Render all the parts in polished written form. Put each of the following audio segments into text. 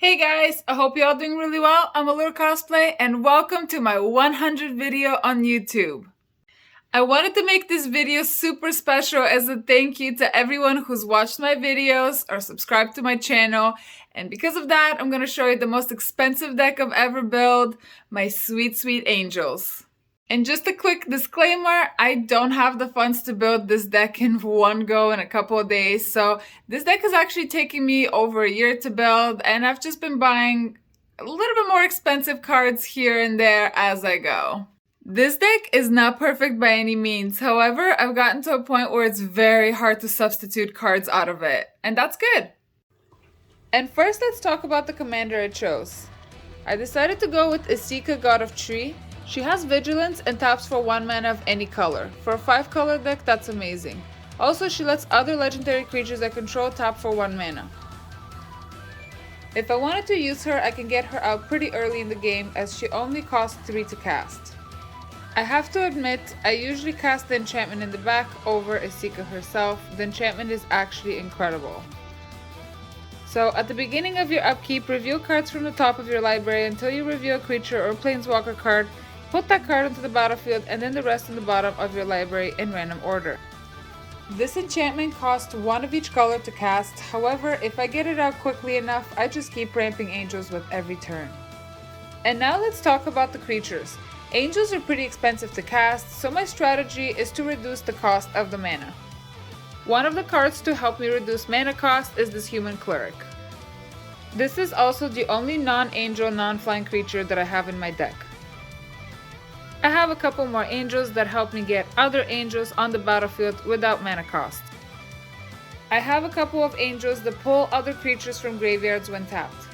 Hey guys, I hope you're all doing really well. I'm Allure Cosplay and welcome to my 100 video on YouTube. I wanted to make this video super special as a thank you to everyone who's watched my videos or subscribed to my channel. And because of that, I'm going to show you the most expensive deck I've ever built, my Sweet Sweet Angels. And just a quick disclaimer, I don't have the funds to build this deck in one go in a couple of days. So this deck is actually taking me over a year to build, and I've just been buying a little bit more expensive cards here and there as I go. This deck is not perfect by any means. However, I've gotten to a point where it's very hard to substitute cards out of it, and that's good. And first, let's talk about the commander I chose. I decided to go with Esika, God of Tree. She has Vigilance and taps for 1 mana of any color. For a 5-color deck, that's amazing. Also, she lets other legendary creatures I control tap for 1 mana. If I wanted to use her, I can get her out pretty early in the game as she only costs 3 to cast. I have to admit, I usually cast the enchantment in the back over Esika herself. The enchantment is actually incredible. So at the beginning of your upkeep, reveal cards from the top of your library until you reveal a creature or planeswalker card. Put that card onto the battlefield and then the rest in the bottom of your library in random order. This enchantment costs 1 of each color to cast. However, if I get it out quickly enough, I just keep ramping angels with every turn. And now let's talk about the creatures. Angels are pretty expensive to cast, so my strategy is to reduce the cost of the mana. One of the cards to help me reduce mana cost is this Human Cleric. This is also the only non-angel, non-flying creature that I have in my deck. I have a couple more angels that help me get other angels on the battlefield without mana cost. I have a couple of angels that pull other creatures from graveyards when tapped.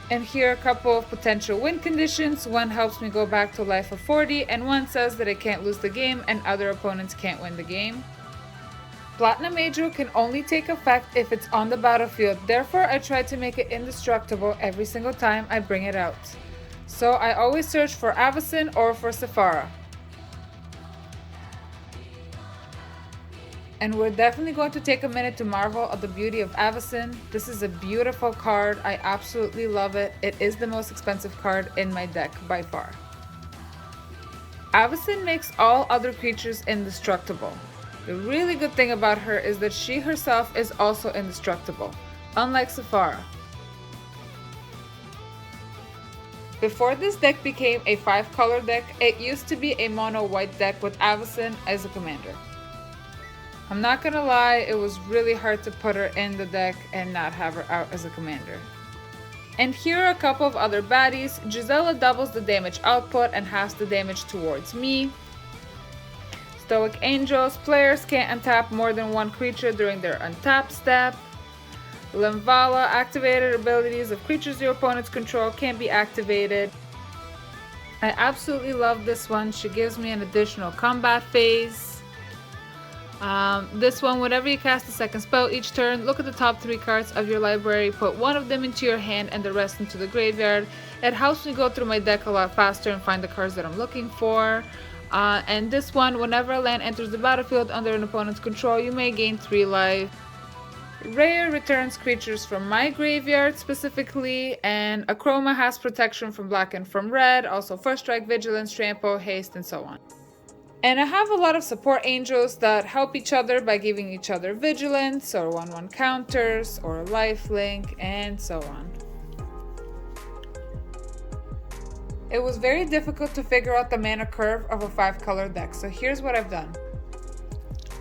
And here are a couple of potential win conditions. One helps me go back to life of 40, and one says that I can't lose the game and other opponents can't win the game. Platinum Angel can only take effect if it's on the battlefield, therefore I try to make it indestructible every single time I bring it out. So I always search for Avacyn or for Sephara. And we're definitely going to take a minute to marvel at the beauty of Avacyn. This is a beautiful card, I absolutely love it. It is the most expensive card in my deck by far. Avacyn makes all other creatures indestructible. The really good thing about her is that she herself is also indestructible, unlike Sephara. Before this deck became a 5-color deck, it used to be a mono white deck with Avacyn as a commander. I'm not gonna lie, it was really hard to put her in the deck and not have her out as a commander. And here are a couple of other baddies. Gisela doubles the damage output and halves the damage towards me. Stoic Angels, players can't untap more than 1 creature during their untap step. Limvala, activated abilities of creatures your opponents control can't be activated. I absolutely love this one. She gives me an additional combat phase. This one, whenever you cast a second spell each turn, look at the top 3 cards of your library, put 1 of them into your hand and the rest into the graveyard. It helps me go through my deck a lot faster and find the cards that I'm looking for. And this one, whenever a land enters the battlefield under an opponent's control, you may gain 3 life. Rare returns creatures from my graveyard specifically, and Akroma has protection from black and from red, also first strike, vigilance, trample, haste, and so on. And I have a lot of support angels that help each other by giving each other vigilance or 1/1 counters or lifelink and so on. It was very difficult to figure out the mana curve of a 5-color deck, so here's what I've done.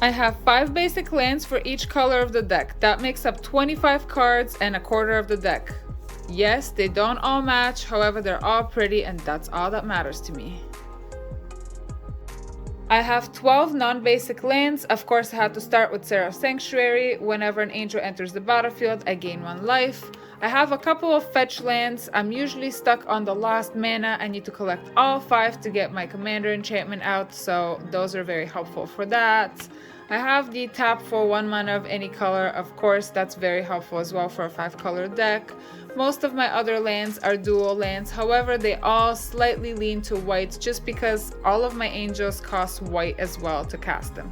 I have 5 basic lands for each color of the deck. That makes up 25 cards and a quarter of the deck. Yes, they don't all match, however they're all pretty and that's all that matters to me. I have 12 non-basic lands. Of course, I had to start with Seraph Sanctuary. Whenever an angel enters the battlefield, I gain 1 life. I have a couple of fetch lands. I'm usually stuck on the last mana. I need to collect all 5 to get my commander enchantment out, so those are very helpful for that. I have the tap for 1 mana of any color. Of course, that's very helpful as well for a 5-color deck. Most of my other lands are dual lands, however they all slightly lean to white just because all of my angels cost white as well to cast them.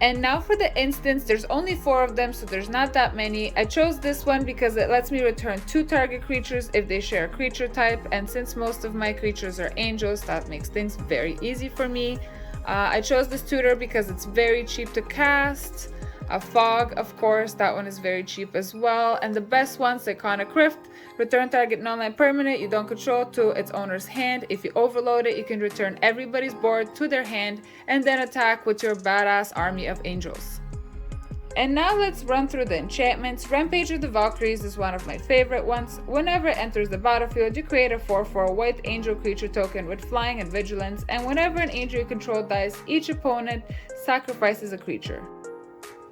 And now for the instance, there's only 4 of them, so there's not that many. I chose this one because it lets me return 2 target creatures if they share a creature type, and since most of my creatures are angels, that makes things very easy for me. I chose this tutor because it's very cheap to cast. A Fog, of course, that one is very cheap as well. And the best ones, Iconic Rift, return target non-land permanent you don't control to its owner's hand. If you overload it, you can return everybody's board to their hand and then attack with your badass army of angels. And now let's run through the enchantments. Rampage of the Valkyries is one of my favorite ones. Whenever it enters the battlefield, you create a 4/4 white angel creature token with flying and vigilance, and whenever an angel you control dies, each opponent sacrifices a creature.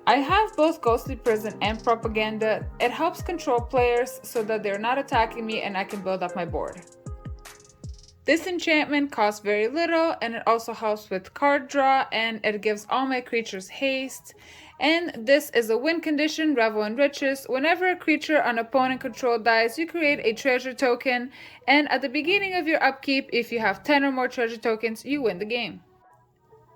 I have both Ghostly Prison and Propaganda. It helps control players so that they're not attacking me and I can build up my board. This enchantment costs very little, and it also helps with card draw, and it gives all my creatures haste. And this is a win condition, Revel in Riches. Whenever a creature an opponent control dies, you create a treasure token, and at the beginning of your upkeep, if you have 10 or more treasure tokens, you win the game.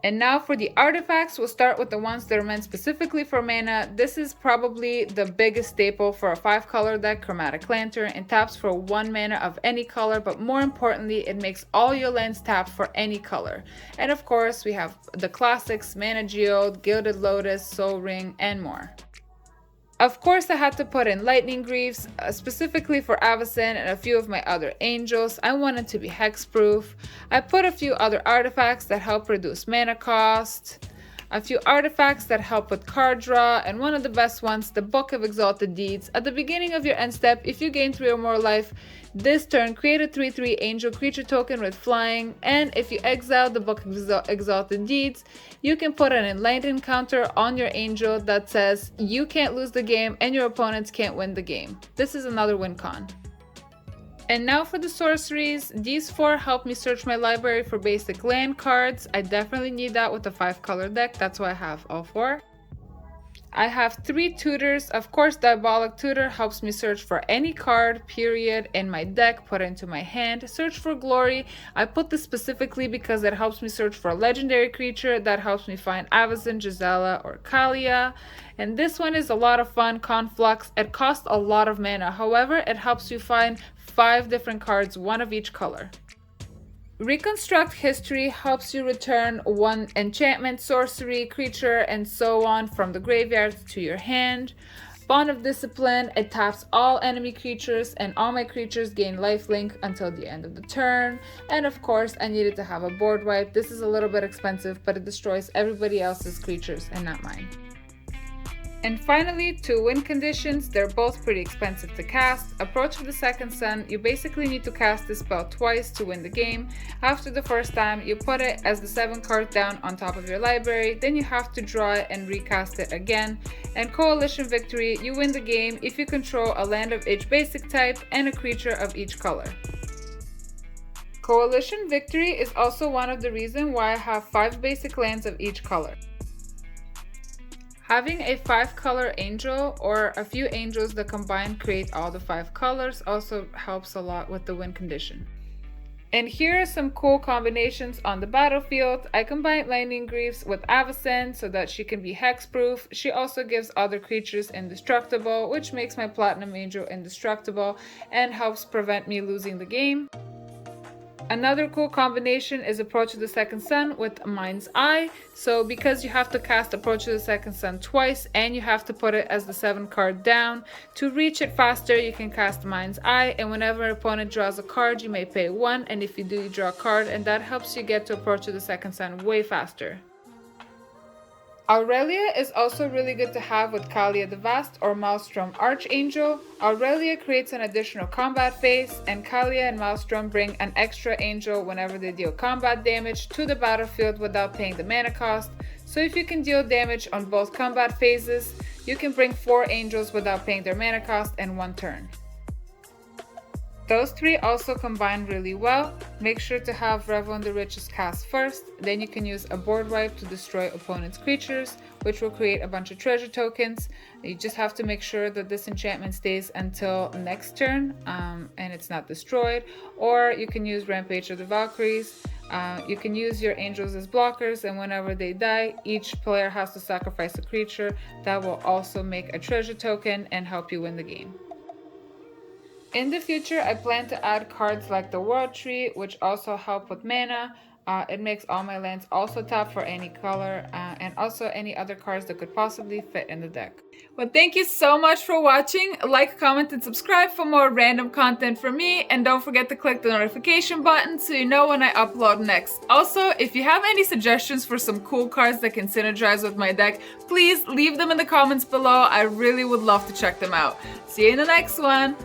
And now for the artifacts, we'll start with the ones that are meant specifically for mana. This is probably the biggest staple for a 5-color deck, Chromatic Lantern. It taps for 1 mana of any color, but more importantly, it makes all your lands tap for any color. And of course, we have the classics, Mana Geode, Gilded Lotus, Soul Ring, and more. Of course, I had to put in Lightning Greaves, specifically for Avacyn and a few of my other angels. I wanted to be hexproof. I put a few other artifacts that help reduce mana cost, a few artifacts that help with card draw, and one of the best ones, the Book of Exalted Deeds. At the beginning of your end step, if you gain 3 or more life this turn, create a 3/3 angel creature token with flying, and if you exile the Book of Exalted Deeds, you can put an enlightened counter on your angel that says you can't lose the game and your opponents can't win the game. This is another win con. And now for the sorceries. These 4 help me search my library for basic land cards. I definitely need that with a 5-color deck, that's why I have all 4. I have 3 tutors. Of course, Diabolic Tutor helps me search for any card, period, in my deck, put into my hand. Search for Glory. I put this specifically because it helps me search for a legendary creature that helps me find Avacyn, Gisela, or Kaalia. And this one is a lot of fun, Conflux. It costs a lot of mana. However, it helps you find 5 different cards, 1 of each color. Reconstruct History helps you return 1 enchantment, sorcery, creature, and so on from the graveyard to your hand. Bond of Discipline, it taps all enemy creatures and all my creatures gain lifelink until the end of the turn. And of course, I needed to have a board wipe. This is a little bit expensive, but it destroys everybody else's creatures and not mine. And finally, 2 win conditions. They're both pretty expensive to cast. Approach of the Second Sun. You basically need to cast this spell twice to win the game. After the first time, you put it as the 7 card down on top of your library. Then you have to draw it and recast it again. And Coalition Victory. You win the game if you control a land of each basic type and a creature of each color. Coalition Victory is also one of the reasons why I have 5 basic lands of each color. Having a 5-color angel or a few angels that combine create all the 5 colors also helps a lot with the win condition. And here are some cool combinations on the battlefield. I combined Lightning Greaves with Avacyn so that she can be hexproof. She also gives other creatures indestructible, which makes my Platinum Angel indestructible and helps prevent me losing the game. Another cool combination is Approach of the Second Sun with Mind's Eye. So because you have to cast Approach of the Second Sun twice and you have to put it as the 7 card down, to reach it faster you can cast Mind's Eye, and whenever an opponent draws a card you may pay 1, and if you do you draw a card, and that helps you get to Approach of the Second Sun way faster. Aurelia is also really good to have with Kaalia the Vast or Maelstrom Archangel. Aurelia creates an additional combat phase, and Kaalia and Maelstrom bring an extra angel whenever they deal combat damage to the battlefield without paying the mana cost. So if you can deal damage on both combat phases, you can bring 4 angels without paying their mana cost in 1 turn. Those 3 also combine really well. Make sure to have Revel in the Riches cast first, then you can use a board wipe to destroy opponent's creatures, which will create a bunch of treasure tokens. You just have to make sure that this enchantment stays until next turn and it's not destroyed. Or you can use Rampage of the Valkyries. You can use your angels as blockers, and whenever they die, each player has to sacrifice a creature. That will also make a treasure token and help you win the game. In the future, I plan to add cards like the World Tree, which also help with mana. It makes all my lands also tap for any color, and also any other cards that could possibly fit in the deck. Well, thank you so much for watching. Like, comment, and subscribe for more random content from me. And don't forget to click the notification button so you know when I upload next. Also, if you have any suggestions for some cool cards that can synergize with my deck, please leave them in the comments below. I really would love to check them out. See you in the next one.